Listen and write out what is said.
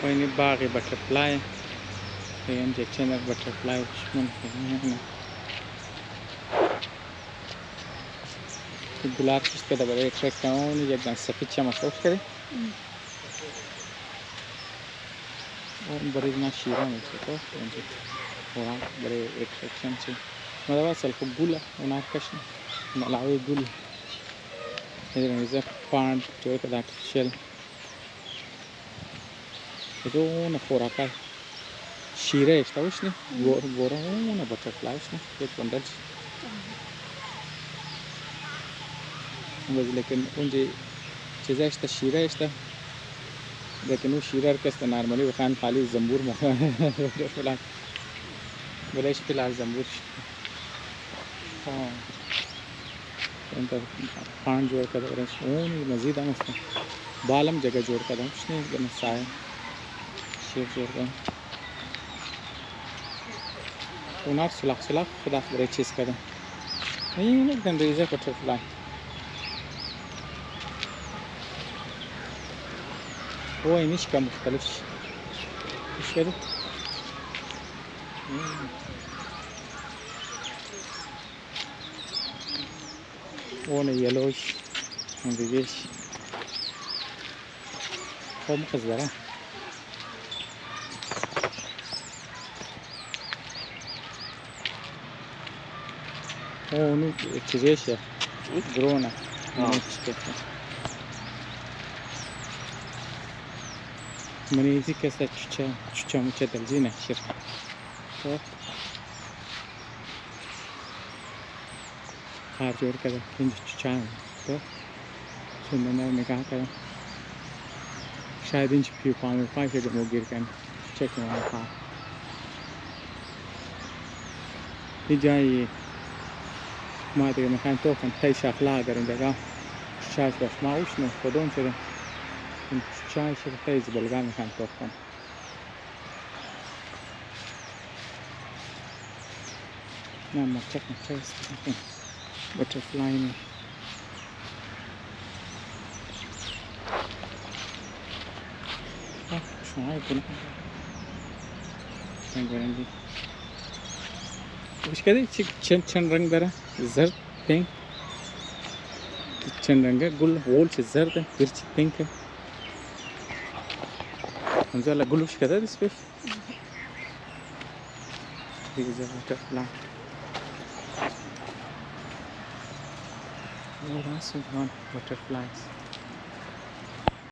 وين باغي باترفلاي ينجي تشينر باترفلاي شمون هنا الجلاد مش كده بدأ يتركون جدا السفيتشة مصروف كده وبريدنا شيران يسوته ينجي ورا بدأ يتركون شيء ما ده بس الفجولة وناركشنا نلعب جولة إذا pond جوا كده شيل itu naforakai shire esta usne gora una butterfly usne एक बंडल बस लेकिन उनजे चीज़ें esta shire esta लेकिन वो शिरर के इस्ते नॉर्मली वो खान खाली जंबूर मौका बटरफ्लाई बलेश फिलहाल जंबूर हाँ इंटर पान जोड़ कर और उन मज़ीद हम उसने बालम जगह जोड़ कर हम उसने गन साए जोड़कर उनार सुलख खुदा बड़े चीज़ करें नहीं ना गंदीज़े बटरफ्लाई वो इनिश का मुख्तलिफ इश करें वो ने येलोश गंदीज़ वो मुख्तलिफ onu çizeş ya drone mani zi kasa çuça muça dalzina şir har jor kada kinji çuça to sunna nikah kada शायद इंच भी पाँव में पाँच से मोगिर कर चेक में हाँ ये जाइए ما ادري مكان توفن تاي شاخلا قرن دقا شاش بس ما وشنو فدون كده شاش تاي زبلقا مكان توفن نعم ما تشكنا تايس بutterfly شو هاي كنا نقول وش كده چن رنग दरा जर्द पिंक चन रंग है गुल होल से जर्द है फिर पिंक है हमसे अलग गुल उस कदा इस पे ये जो बटरफ्लाई ये रास बटरफ्लाईज